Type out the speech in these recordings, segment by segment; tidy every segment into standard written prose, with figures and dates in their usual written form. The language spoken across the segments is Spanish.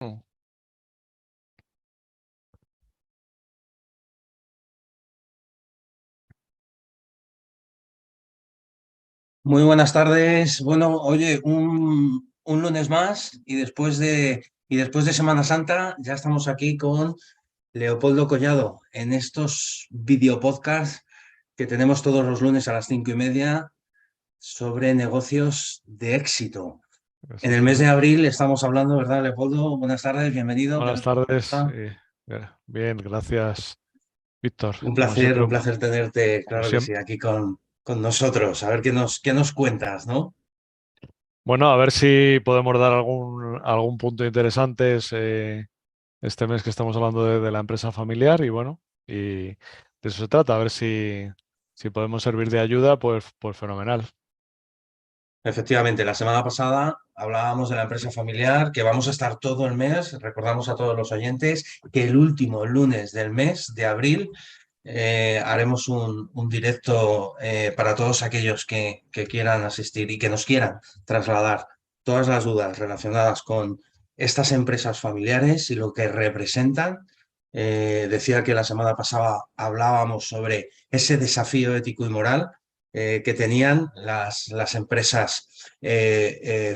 Mm. Muy buenas tardes. Bueno, oye, un lunes más y después de Semana Santa ya estamos aquí con Leopoldo Collado en estos videopodcasts que tenemos todos los lunes a las 5:30 sobre negocios de éxito. En el mes de Exactamente. abril estamos hablando, ¿verdad, Leopoldo? Buenas tardes, bienvenido. Buenas ¿Cómo tardes. está? Bien, gracias, Víctor. Un Siempre, placer tenerte, como claro que siempre. sí, aquí con nosotros. A ver qué nos cuentas, ¿no? Bueno, a ver si podemos dar algún punto interesante este mes que estamos hablando de la empresa familiar y bueno, y de eso se trata, a ver si podemos servir de ayuda, pues fenomenal. Efectivamente, la semana pasada hablábamos de la empresa familiar, que vamos a estar todo el mes, recordamos a todos los oyentes que el último lunes del mes de abril haremos un directo para todos aquellos que quieran asistir y que nos quieran trasladar todas las dudas relacionadas con estas empresas familiares y lo que representan. Decía que la semana pasada hablábamos sobre ese desafío ético y moral que tenían las empresas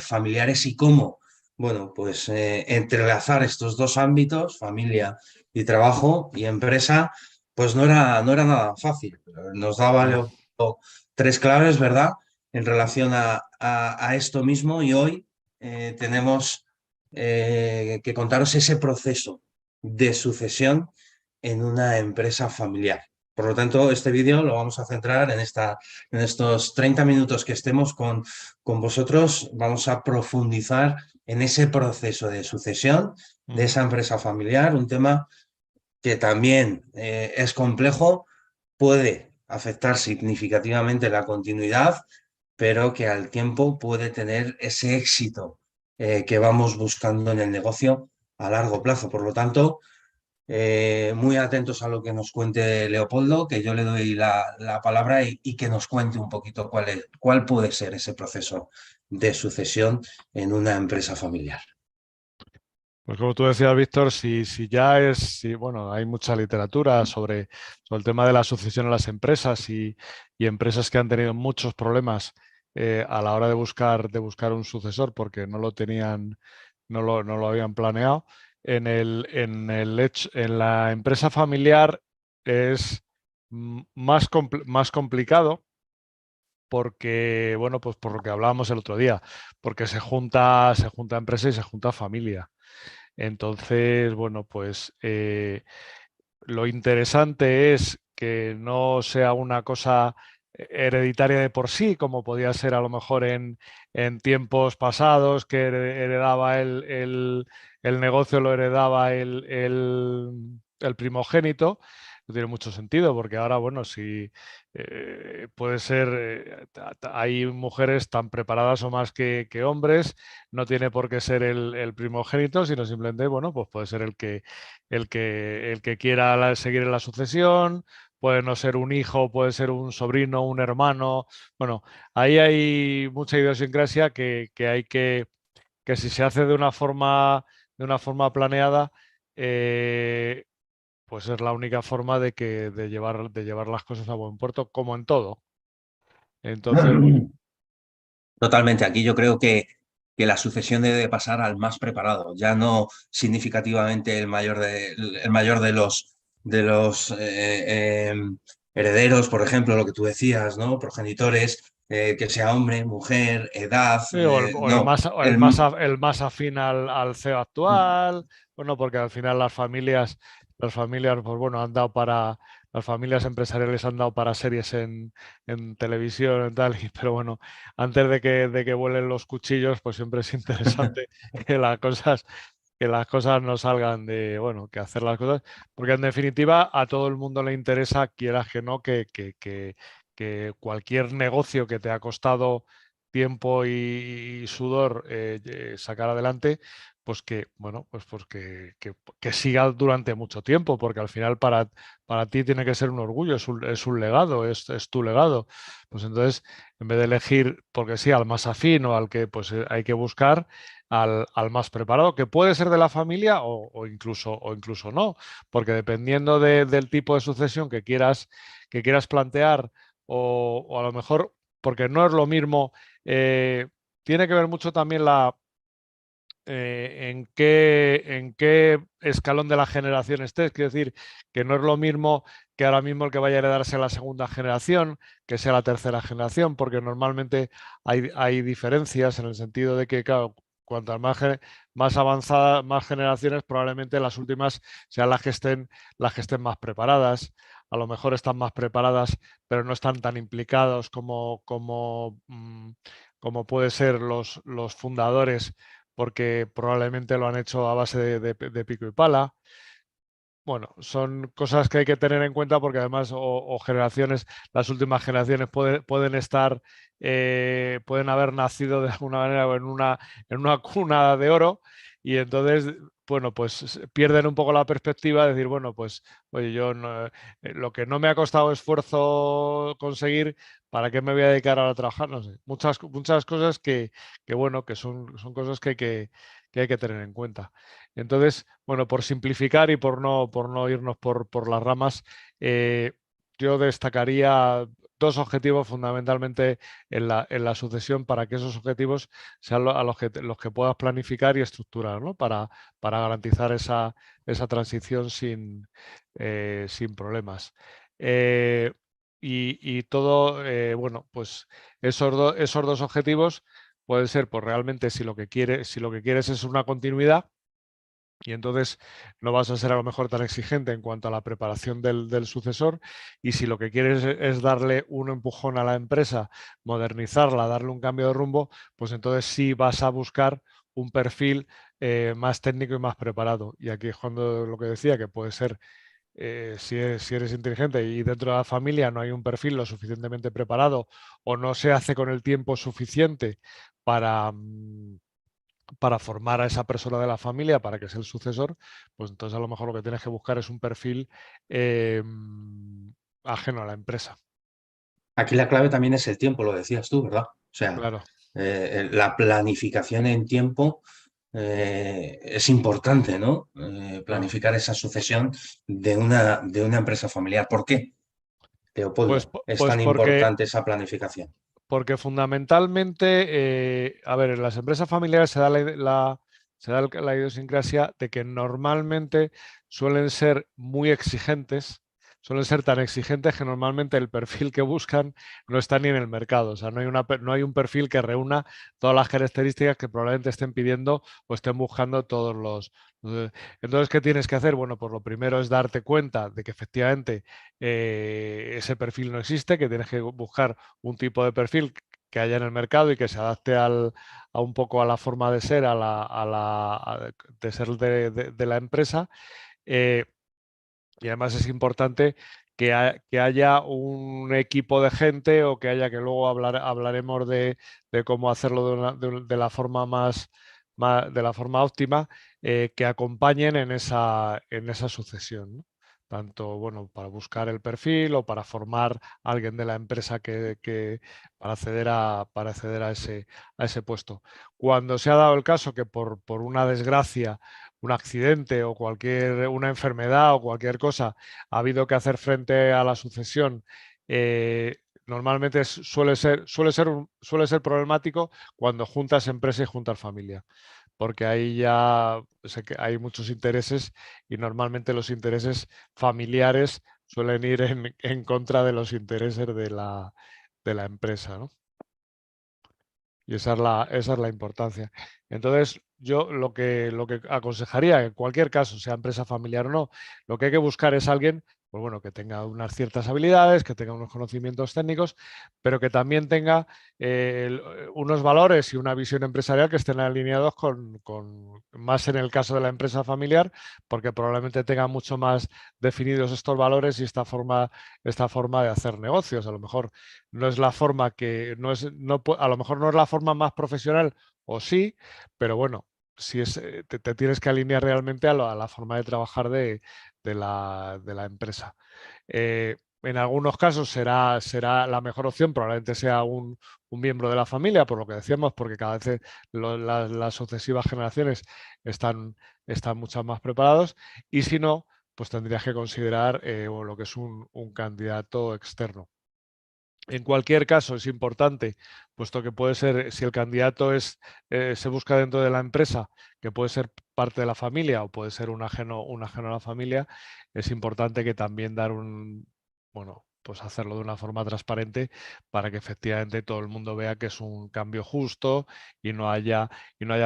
familiares y cómo, bueno, pues entrelazar estos dos ámbitos, familia y trabajo y empresa, pues no era nada fácil. Nos daba No. Leopoldo tres claves, ¿verdad? En relación a esto mismo y hoy tenemos que contaros ese proceso de sucesión en una empresa familiar. Por lo tanto, este vídeo lo vamos a centrar en estos 30 minutos que estemos con vosotros. Vamos a profundizar en ese proceso de sucesión de Ujú. esa empresa familiar, un tema que también es complejo, puede afectar significativamente la continuidad, pero que al tiempo puede tener ese éxito que vamos buscando en el negocio a largo plazo. Por lo tanto, muy atentos a lo que nos cuente Leopoldo, que yo le doy la palabra y que nos cuente un poquito cuál puede ser ese proceso de sucesión en una empresa familiar. Pues como tú decías, Víctor, si bueno, hay mucha literatura sobre el tema de la sucesión en las empresas y empresas que han tenido muchos problemas a la hora de buscar un sucesor porque no lo tenían, no lo habían planeado. En la empresa familiar es más complicado porque, bueno, pues por lo que hablábamos el otro día, porque se junta empresa y se junta familia. Entonces, bueno, pues lo interesante es que no sea una cosa hereditaria de por sí, como podía ser a lo mejor en tiempos pasados, que heredaba el negocio, lo heredaba el primogénito. No tiene mucho sentido, porque ahora, bueno, si puede ser, hay mujeres tan preparadas o más que hombres, no tiene por qué ser el primogénito, sino simplemente, bueno, pues puede ser el que quiera seguir en la sucesión, puede no ser un hijo, puede ser un sobrino, un hermano. Bueno, ahí hay mucha idiosincrasia que hay que si se hace de una forma planeada, eh, pues es la única forma de llevar las cosas a buen puerto, como en todo. Entonces, bueno, Totalmente, aquí yo creo que la sucesión debe pasar al más preparado, ya no significativamente el mayor de los herederos, por ejemplo, lo que tú decías, ¿no? Progenitores, que sea hombre, mujer, edad, sí, o el no. más, o el más afín al CEO actual, bueno, porque al final las familias, pues bueno, las familias empresariales han dado para series en televisión y tal, pero bueno, antes de que vuelen los cuchillos, pues siempre es interesante que las cosas no salgan bueno, que hacer las cosas, porque en definitiva a todo el mundo le interesa, quieras que no, que cualquier negocio que te ha costado tiempo y sudor sacar adelante, pues que, bueno, pues que siga durante mucho tiempo, porque al final para ti tiene que ser un orgullo, es un legado, es tu legado. Pues entonces, en vez de elegir, porque sí, al más afín o al que pues hay que buscar al más preparado, que puede ser de la familia o incluso no, porque dependiendo del tipo de sucesión que quieras plantear o a lo mejor, porque no es lo mismo, tiene que ver mucho también en qué escalón de la generación estés. Quiero decir, que no es lo mismo que ahora mismo el que vaya a heredarse a la segunda generación, que sea la tercera generación, porque normalmente hay diferencias en el sentido de que, claro, cuantas más avanzadas, más generaciones, probablemente las últimas sean las que estén más preparadas. A lo mejor están más preparadas, pero no están tan implicados como puede ser los fundadores, porque probablemente lo han hecho a base de pico y pala. Bueno, son cosas que hay que tener en cuenta porque además o generaciones, las últimas generaciones pueden estar, pueden haber nacido de alguna manera en una cuna de oro y entonces, bueno, pues pierden un poco la perspectiva de decir, bueno, pues, oye, lo que no me ha costado esfuerzo conseguir, ¿para qué me voy a dedicar ahora a trabajar? No sé, muchas cosas que bueno, que son cosas que hay que tener en cuenta. Entonces, bueno, por simplificar y por no irnos por las ramas, yo destacaría dos objetivos fundamentalmente en la sucesión para que esos objetivos sean a los que puedas planificar y estructurar, ¿no? Para garantizar esa transición sin problemas. Y todo, bueno, pues esos dos objetivos pueden ser, pues realmente si lo que quieres es una continuidad, y entonces no vas a ser a lo mejor tan exigente en cuanto a la preparación del sucesor. Y si lo que quieres es darle un empujón a la empresa, modernizarla, darle un cambio de rumbo, pues entonces sí vas a buscar un perfil más técnico y más preparado. Y aquí es cuando lo que decía, que puede ser, si eres inteligente y dentro de la familia no hay un perfil lo suficientemente preparado o no se hace con el tiempo suficiente para... para formar a esa persona de la familia para que sea el sucesor, pues entonces a lo mejor lo que tienes que buscar es un perfil eh, ajeno a la empresa. Aquí la clave también es el tiempo, lo decías tú, ¿verdad? O sea, Claro, la planificación en tiempo es importante, ¿no? claro. Planificar esa sucesión de una empresa familiar. ¿Por qué, Pues, Leopoldo, es pues tan importante esa planificación? porque fundamentalmente, a ver, en las empresas familiares se da la idiosincrasia de que normalmente suelen ser muy exigentes, suelen ser tan exigentes que normalmente el perfil que buscan no está ni en el mercado. O sea, no hay un perfil que reúna todas las características que probablemente estén pidiendo o estén buscando todos los- Entonces, ¿qué tienes que hacer? Bueno, pues lo primero es darte cuenta de que efectivamente ese perfil no existe, que tienes que buscar un tipo de perfil que haya en el mercado y que se adapte a un poco a la forma de ser, de ser de la empresa. Eh, y además es importante que haya un equipo de gente o que haya, que luego hablaremos de cómo hacerlo de la forma de la forma óptima, que acompañen en esa sucesión, ¿no? Tanto, bueno, para buscar el perfil o para formar a alguien de la empresa para acceder a ese puesto. Cuando se ha dado el caso que por una desgracia, un accidente o una enfermedad o cualquier cosa, ha habido que hacer frente a la sucesión, normalmente suele ser problemático cuando juntas empresa y juntas familia, porque ahí ya sé que hay muchos intereses y normalmente los intereses familiares suelen ir en contra de los intereses de la empresa, ¿no? Y esa es la importancia. Entonces, yo lo que aconsejaría, en cualquier caso, sea empresa familiar o no, lo que hay que buscar es alguien, pues bueno, que tenga unas ciertas habilidades, que tenga unos conocimientos técnicos, pero que también tenga unos valores y una visión empresarial que estén alineados más en el caso de la empresa familiar, porque probablemente tenga mucho más definidos estos valores y esta forma de hacer negocios. A lo mejor no es la forma que, no es, no, a lo mejor no es la forma más profesional o sí, pero bueno, si es, te tienes que alinear realmente a la forma de trabajar de la empresa. en algunos casos será la mejor opción, probablemente sea un miembro de la familia, por lo que decíamos, porque cada vez las sucesivas generaciones están mucho más preparados, y si no, pues tendrías que considerar lo que es un candidato externo. En cualquier caso, es importante, puesto que puede ser, si el candidato se busca dentro de la empresa, que puede ser parte de la familia o puede ser un ajeno a la familia, es importante que también bueno, pues hacerlo de una forma transparente para que efectivamente todo el mundo vea que es un cambio justo y no haya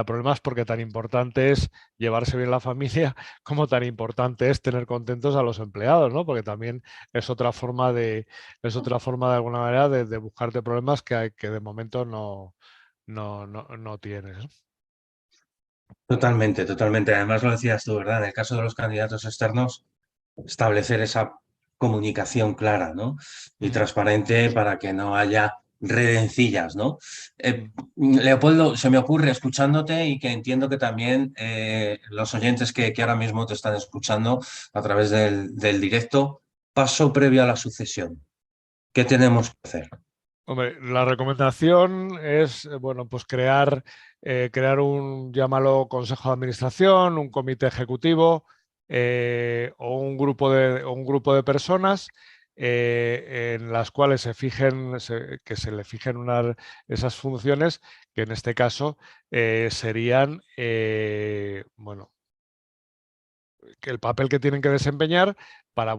problemas, porque tan importante es llevarse bien la familia como tan importante es tener contentos a los empleados, ¿no? Porque también es otra forma de alguna manera de buscarte problemas que de momento no tienes, ¿no? Totalmente, totalmente. Además lo decías tú, ¿verdad? En el caso de los candidatos externos, establecer esa comunicación clara, ¿no? Y Mm, transparente para que no haya redencillas, ¿no? mm. Leopoldo, se me ocurre escuchándote y que entiendo que también los oyentes que ahora mismo te están escuchando a través del directo, paso previo a la sucesión. ¿Qué tenemos que hacer? Hombre, la recomendación es, bueno, pues crear llámalo consejo de administración, un comité ejecutivo o un grupo de personas en las cuales que se le fijen esas funciones, que en este caso serían, bueno, que el papel que tienen que desempeñar para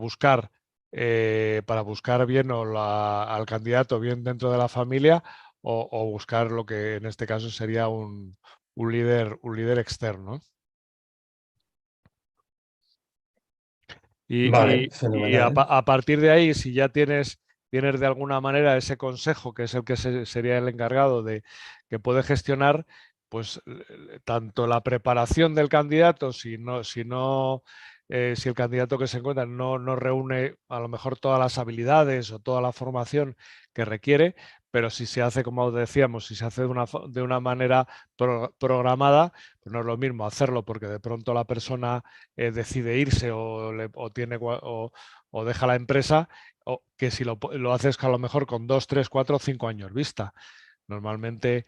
para buscar bien al candidato bien dentro de la familia o buscar lo que en este caso sería un líder externo. Vale, Y fenomenal. a partir de ahí, si ya tienes de alguna manera ese consejo, que es el que sería el encargado de que puede gestionar, pues tanto la preparación del candidato, si el candidato que se encuentra no reúne a lo mejor todas las habilidades o toda la formación que requiere, pero si se hace, como decíamos, si se hace de una manera programada, pues no es lo mismo hacerlo porque de pronto la persona decide irse o deja la empresa, o que si lo haces a lo mejor con 2, 3, 4, 5 años vista. Normalmente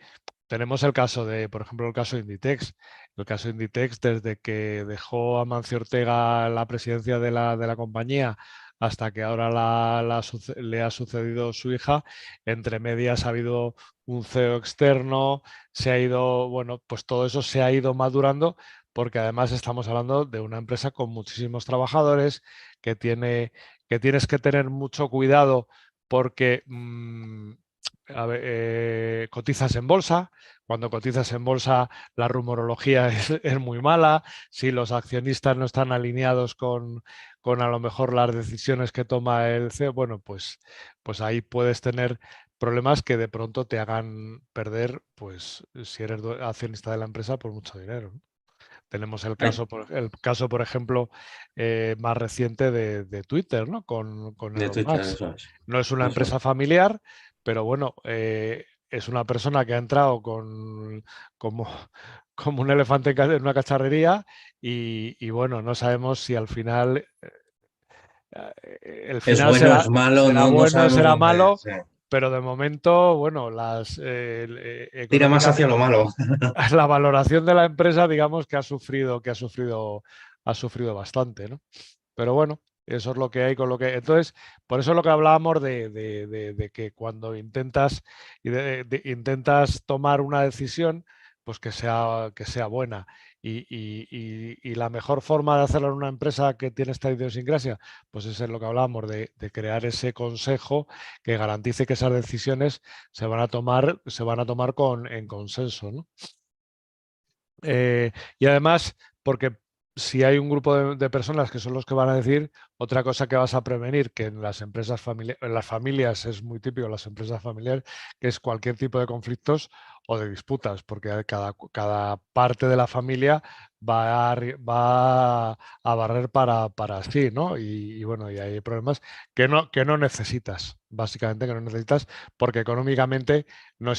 tenemos el caso por ejemplo, el caso de Inditex. El caso de Inditex, desde que dejó a Mancio Ortega la presidencia de la compañía hasta que ahora le ha sucedido su hija, entre medias ha habido un CEO externo, se ha ido, bueno, pues todo eso se ha ido madurando porque además estamos hablando de una empresa con muchísimos trabajadores que tienes que tener mucho cuidado porque cotizas en bolsa. Cuando cotizas en bolsa, la rumorología es muy mala. Si los accionistas no están alineados con a lo mejor las decisiones que toma el CEO, bueno, pues ahí puedes tener problemas que de pronto te hagan perder, pues si eres accionista de la empresa, por mucho dinero, ¿no? Tenemos Ay, el caso, por ejemplo, más reciente de Twitter, ¿no? Con de Elon Twitter, Musk. eso es. No es una Eso empresa es. familiar, pero bueno, es una persona que ha entrado como, como un elefante en una cacharrería y bueno, no sabemos si al final el Es final bueno, es malo, será no bueno o sabemos será lo que malo, es. pero de momento, bueno, Tira más económicamente hacia lo malo. la valoración de la empresa, digamos ha sufrido bastante, ¿no? Pero bueno, eso es lo que hay con lo que. Entonces, por eso es lo que hablábamos de que cuando intentas tomar una decisión, pues que sea buena. Y la mejor forma de hacerlo en una empresa que tiene esta idiosincrasia, pues es en lo que hablábamos, de crear ese consejo que garantice que esas decisiones se van a tomar en consenso, ¿no? Y además, porque si hay un grupo de personas que son los que van a decir, otra cosa que vas a prevenir, que en las empresas en las familias es muy típico, en las empresas familiares, que es cualquier tipo de conflictos o de disputas, porque cada parte de la familia va a barrer para sí, ¿no? Y bueno, y hay problemas que no necesitas, básicamente que no necesitas, porque económicamente no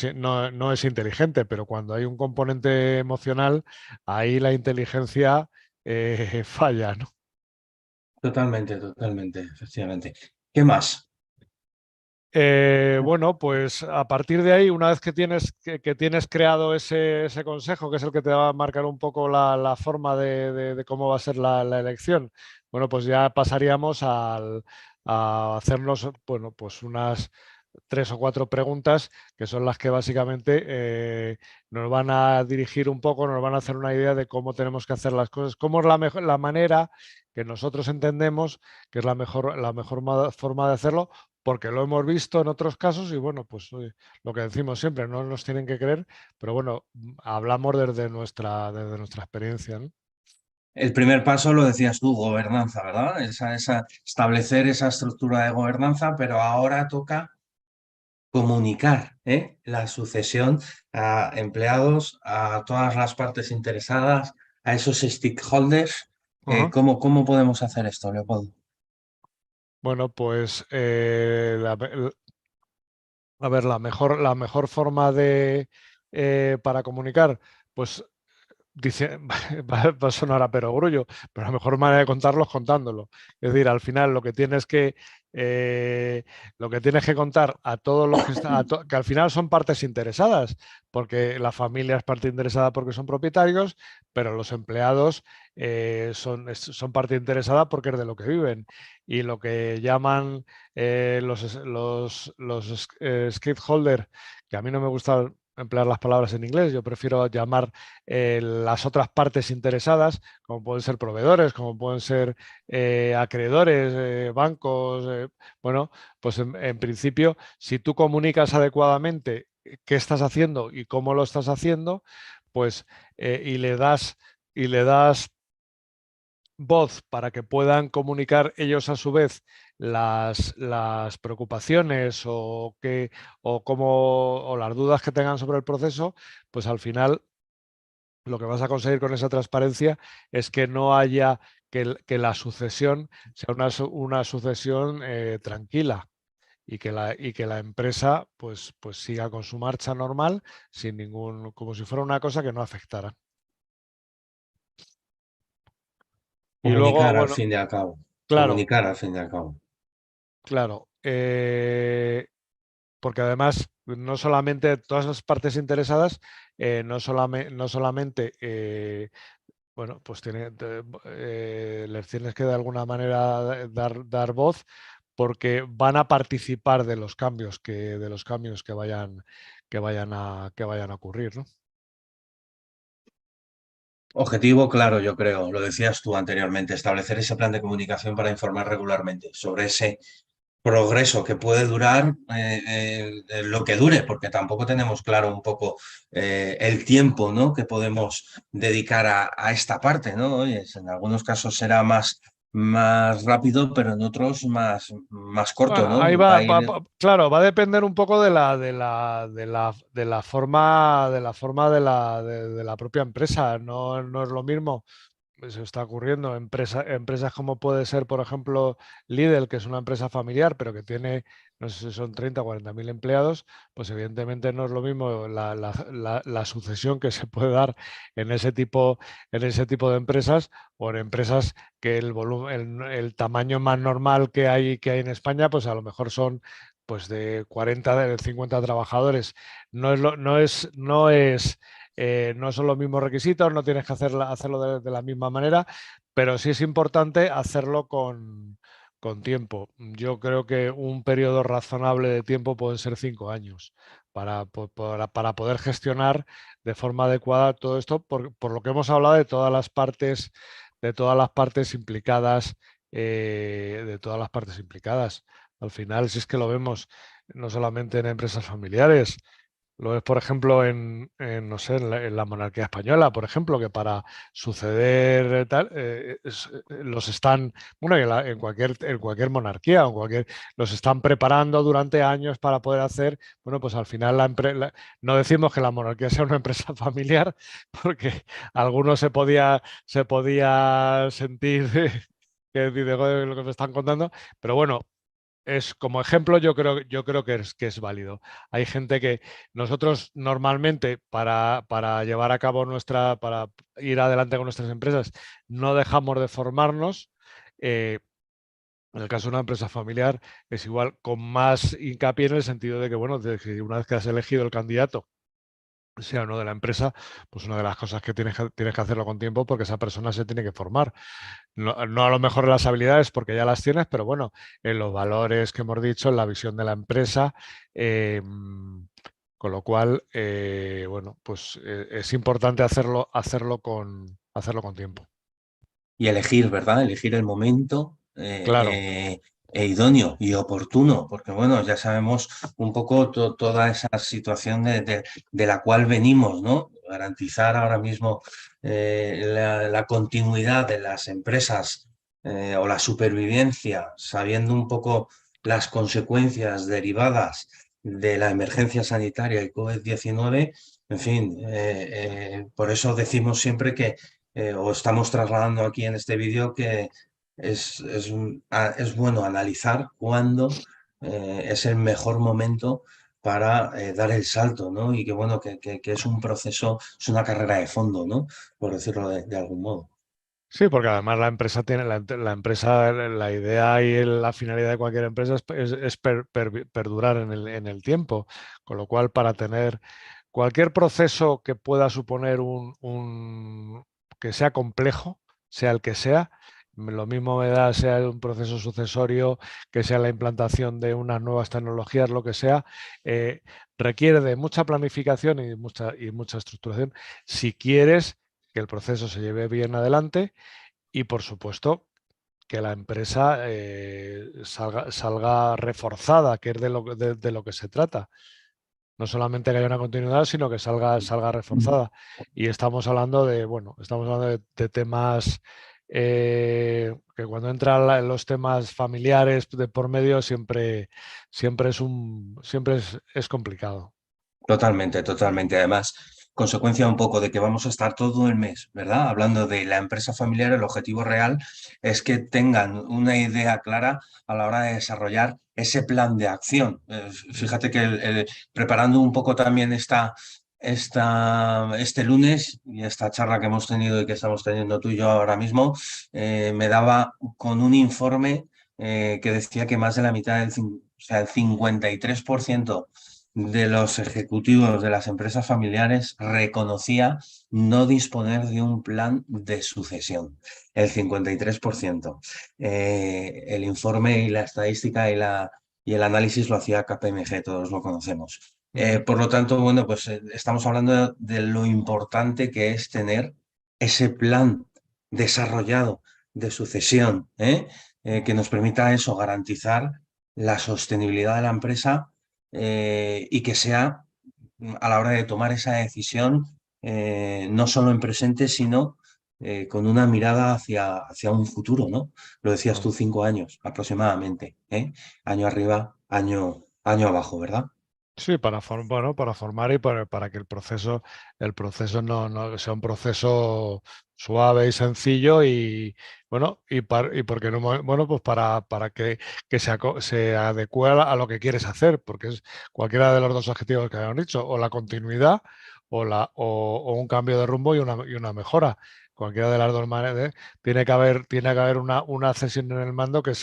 es inteligente, pero cuando hay un componente emocional, ahí la inteligencia falla, ¿no? Totalmente, totalmente, efectivamente. ¿Qué más? Bueno, pues a partir de ahí, una vez que tienes creado ese consejo, que es el que te va a marcar un poco la forma de cómo va a ser la elección, bueno, pues ya pasaríamos a hacernos, bueno, pues unas 3 o 4 preguntas que son las que básicamente nos van a dirigir un poco, nos van a hacer una idea de cómo tenemos que hacer las cosas, cómo es la manera que nosotros entendemos que es la mejor forma de hacerlo porque lo hemos visto en otros casos y bueno, pues lo que decimos siempre, no nos tienen que creer, pero bueno, hablamos desde nuestra experiencia, ¿no? El primer paso lo decías tú, gobernanza, ¿verdad? Establecer esa estructura de gobernanza, pero ahora toca comunicar, la sucesión a empleados, a todas las partes interesadas, a esos stakeholders. Ajá. ¿Cómo podemos hacer esto, Leopoldo? Bueno, pues a ver, la mejor forma para comunicar, pues dice, va a sonar a perogrullo, pero la mejor manera de contarlo es contándolo. Es decir, al final eh, lo que tienes que contar a todos los que al final son partes interesadas, porque la familia es parte interesada porque son propietarios, pero los empleados son parte interesada porque es de lo que viven. Y lo que llaman los script que a mí no me gusta emplear las palabras en inglés, yo prefiero llamar las otras partes interesadas, como pueden ser proveedores, como pueden ser acreedores, bancos, bueno, pues en principio, si tú comunicas adecuadamente qué estás haciendo y cómo lo estás haciendo, pues y le das voz para que puedan comunicar ellos a su vez las preocupaciones o las dudas que tengan sobre el proceso, pues al final lo que vas a conseguir con esa transparencia es que no haya que la sucesión sea una sucesión tranquila y que la empresa pues siga con su marcha normal sin como si fuera una cosa que no afectara. Y luego, Comunicar al bueno, fin y al cabo. claro, Comunicar al fin y al cabo. claro. Porque además no solamente todas las partes interesadas, no solamente bueno, pues les tienes que de alguna manera dar voz porque van a participar de los cambios que vayan a ocurrir, ¿no? Objetivo claro, yo creo, lo decías tú anteriormente, establecer ese plan de comunicación para informar regularmente sobre ese progreso que puede durar lo que dure, porque tampoco tenemos claro un poco el tiempo, ¿no?, que podemos dedicar a esta parte, ¿no? Oye, en algunos casos será más rápido, pero en otros más corto, Bueno, ¿no? ahí Va va, a ir. claro, va a depender un poco de la forma de la propia empresa. No es lo mismo. Se está ocurriendo empresas como puede ser, por ejemplo, Lidl, que es una empresa familiar, pero que tiene, no sé si son 30 o 40 mil empleados, pues evidentemente no es lo mismo la sucesión que se puede dar en ese tipo de empresas o en empresas que el tamaño más normal que hay en España, pues a lo mejor son pues de 40, de 50 trabajadores. No son los mismos requisitos, no tienes que hacerlo de la misma manera, pero sí es importante hacerlo con tiempo. Yo creo que un periodo razonable de tiempo pueden ser 5 años para poder gestionar de forma adecuada todo esto, por lo que hemos hablado de todas las partes implicadas, de todas las partes implicadas. Al final, si es que lo vemos no solamente en empresas familiares, lo ves, por ejemplo, no sé, en la monarquía española, por ejemplo, que para suceder tal, los están, bueno, en cualquier monarquía, los están preparando durante años para poder hacer, bueno, pues al final no decimos que la monarquía sea una empresa familiar, porque algunos se podía sentir que dice, "Joder, lo que me están contando", pero bueno, como ejemplo, yo creo que es válido. Hay gente que nosotros normalmente para llevar a cabo para ir adelante con nuestras empresas, no dejamos de formarnos. eh, En el caso de una empresa familiar es igual, con más hincapié en el sentido de que, bueno, de que una vez que has elegido el candidato, sea o no de la empresa, pues una de las cosas que tienes que hacerlo con tiempo porque esa persona se tiene que formar. No, no a lo mejor en las habilidades porque ya las tienes, pero bueno, en los valores que hemos dicho, en la visión de la empresa. Con lo cual, bueno, pues es importante hacerlo con tiempo. Y elegir, ¿verdad? Elegir el momento Claro, idóneo y oportuno, porque bueno, ya sabemos un poco toda esa situación de la cual venimos, ¿no? Garantizar ahora mismo la continuidad de las empresas o la supervivencia, sabiendo un poco las consecuencias derivadas de la emergencia sanitaria y COVID-19. En fin, por eso decimos siempre que o estamos trasladando aquí en este vídeo que es bueno analizar cuándo es el mejor momento para dar el salto, ¿no? Y que bueno, que es un proceso, es una carrera de fondo, ¿no? Por decirlo de algún modo. sí, porque además la empresa tiene, la empresa, la idea y la finalidad de cualquier empresa es perdurar en el tiempo, con lo cual para tener cualquier proceso que pueda suponer que sea complejo, sea el que sea, lo mismo me da sea un proceso sucesorio, que sea la implantación de unas nuevas tecnologías, lo que sea, eh, requiere de mucha planificación y mucha estructuración si quieres que el proceso se lleve bien adelante y, por supuesto, que la empresa salga reforzada, que es de lo que se trata. No solamente que haya una continuidad, sino que salga reforzada. Y estamos hablando de, bueno, estamos hablando de temas que cuando entran los temas familiares de por medio siempre es complicado. Totalmente, totalmente. Además, consecuencia un poco de que vamos a estar todo el mes, ¿verdad? Hablando de la empresa familiar, el objetivo real es que tengan una idea clara a la hora de desarrollar ese plan de acción. Fíjate que preparando un poco también este lunes y esta charla que hemos tenido y que estamos teniendo tú y yo ahora mismo, me daba con un informe que decía que más de la mitad o sea, el 53% de los ejecutivos de las empresas familiares reconocía no disponer de un plan de sucesión, el 53%. El informe y la estadística y el análisis lo hacía KPMG, todos lo conocemos. Ujú. Por lo tanto, bueno, pues estamos hablando de lo importante que es tener ese plan desarrollado de sucesión, que nos permita eso, garantizar la sostenibilidad de la empresa y que sea a la hora de tomar esa decisión no solo en presente, sino con una mirada hacia un futuro, ¿no? Lo decías tú, 5 años aproximadamente, ¿eh? Año arriba, año abajo, ¿verdad? Sí, bueno, para formar y para que el proceso no sea un proceso suave y sencillo y bueno, y porque no, bueno, pues para que se adecue a lo que quieres hacer, porque es cualquiera de los dos objetivos que habíamos dicho, o la continuidad o un cambio de rumbo y una mejora. Cualquiera de las dos maneras, tiene que haber una cesión en el mando que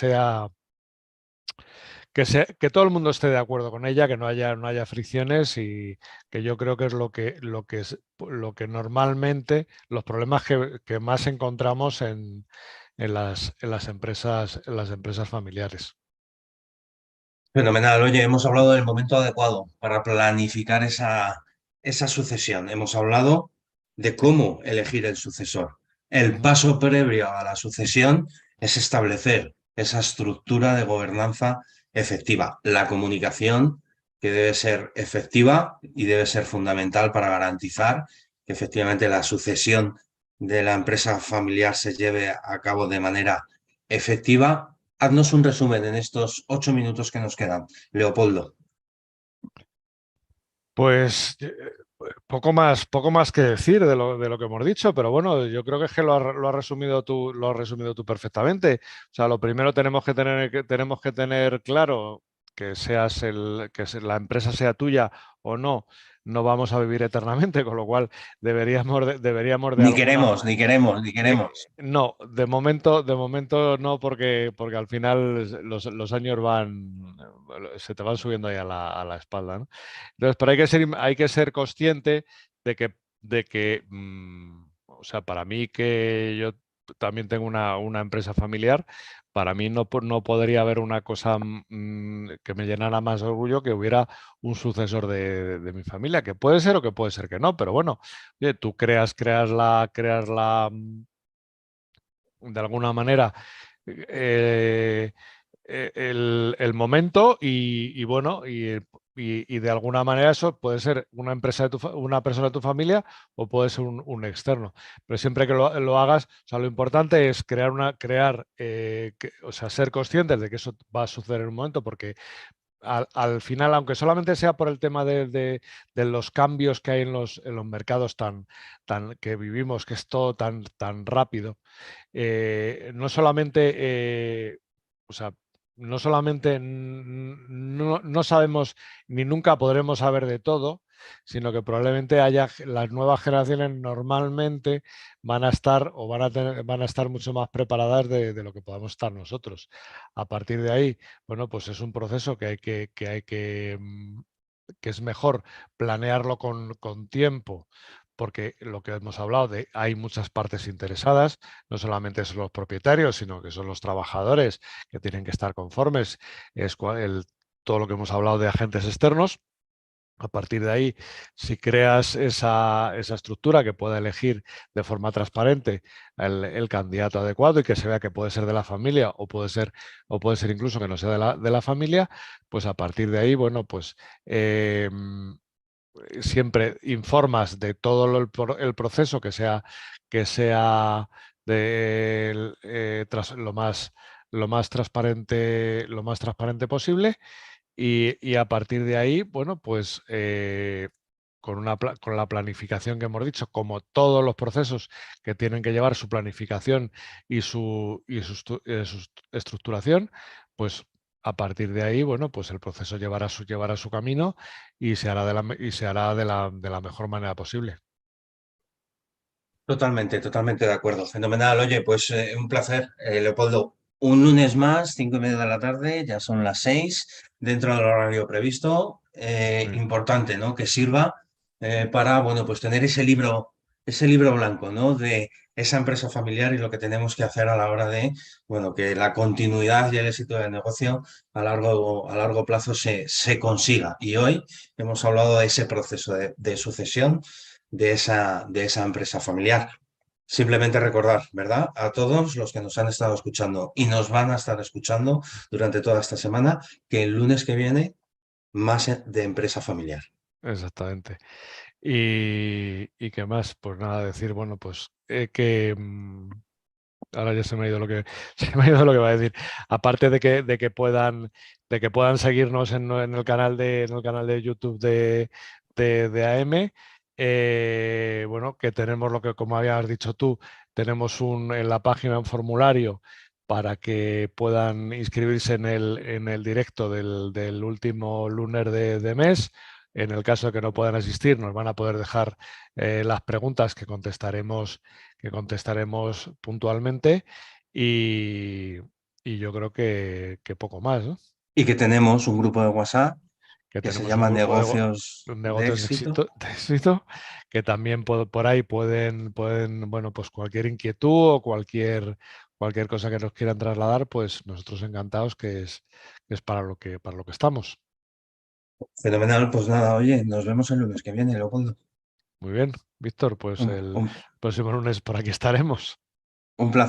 todo el mundo esté de acuerdo con ella, que no haya fricciones y que yo creo que es lo que normalmente los problemas que más encontramos en las empresas familiares. Fenomenal. Oye, hemos hablado del momento adecuado para planificar esa sucesión. Hemos hablado de cómo elegir el sucesor. El Ujú. paso previo a la sucesión es establecer esa estructura de gobernanza efectiva. La comunicación, que debe ser efectiva y debe ser fundamental para garantizar que efectivamente la sucesión de la empresa familiar se lleve a cabo de manera efectiva. Haznos un resumen en estos 8 minutos que nos quedan, Leopoldo. Pues poco más que decir de lo que hemos dicho, pero bueno, yo creo que es que lo has resumido tú perfectamente. O sea, lo primero tenemos que tener claro que la empresa sea tuya o no, no vamos a vivir eternamente, con lo cual deberíamos de Ni alguna queremos, ni queremos, ni queremos. no, de momento no, porque al final los años se te van subiendo ahí a la espalda, ¿no? Entonces, pero hay que ser consciente de que, o sea, para mí que yo también tengo una empresa familiar, para mí no podría haber una cosa que me llenara más de orgullo que hubiera un sucesor de mi familia, que puede ser o que puede ser que no, pero bueno, oye, tú creas de alguna manera eh, el momento y bueno, y de alguna manera eso puede ser una empresa una persona de tu familia o puede ser un externo. Pero siempre que lo hagas, o sea, lo importante es o sea, ser conscientes de que eso va a suceder en un momento, porque al final, aunque solamente sea por el tema de los cambios que hay en los mercados que vivimos, que es todo tan rápido, no solamente, o sea, no solamente no sabemos ni nunca podremos saber de todo, sino que probablemente las nuevas generaciones normalmente van a estar o van a estar mucho más preparadas de lo que podamos estar nosotros. A partir de ahí, bueno, pues es un proceso que es mejor planearlo con tiempo, porque lo que hemos hablado hay muchas partes interesadas, no solamente son los propietarios, sino que son los trabajadores que tienen que estar conformes, todo lo que hemos hablado de agentes externos. A partir de ahí, si creas esa estructura que pueda elegir de forma transparente el candidato adecuado y que se vea que puede ser de la familia o puede ser incluso que no sea de la familia, pues a partir de ahí, bueno, pues siempre informas de todo el proceso que sea lo más transparente posible y a partir de ahí, bueno, pues con la planificación que hemos dicho, como todos los procesos que tienen que llevar su planificación y su estructuración, pues a partir de ahí, bueno, pues el proceso llevará su camino y se hará de la mejor manera posible. Totalmente, totalmente de acuerdo. Fenomenal. Oye, pues un placer, Leopoldo. Un lunes más, 5:30 de la tarde, ya son las 6, dentro del horario previsto. Muy bien. Importante, ¿no? Que sirva para, bueno, pues tener ese libro blanco, ¿no? De esa empresa familiar y lo que tenemos que hacer a la hora de, bueno, que la continuidad y el éxito del negocio a largo plazo se consiga. Y hoy hemos hablado de ese proceso de sucesión de esa empresa familiar. Simplemente recordar, ¿verdad? A todos los que nos han estado escuchando y nos van a estar escuchando durante toda esta semana, que el lunes que viene, más de empresa familiar. Exactamente. Y qué más, pues nada, decir, bueno, pues ahora ya se me ha ido lo que se me ha ido lo que va a decir. Aparte de que puedan seguirnos en el canal en el canal de YouTube de AM, bueno, que tenemos lo que, como habías dicho tú, tenemos en la página un formulario para que puedan inscribirse en el directo del último lunes de mes. En el caso de que no puedan asistir, nos van a poder dejar las preguntas que contestaremos puntualmente y yo creo que poco más, ¿no? Y que tenemos un grupo de WhatsApp Que que se tenemos un llama grupo Negocios de negocios Éxito. de éxito, que también por ahí pueden, bueno, pues cualquier inquietud o cualquier cosa que nos quieran trasladar, pues nosotros encantados que es para lo que estamos. Fenomenal, pues nada, oye, nos vemos el lunes que viene, Leopoldo. Muy bien, Víctor, pues Un, el un, próximo lunes por aquí estaremos. un placer.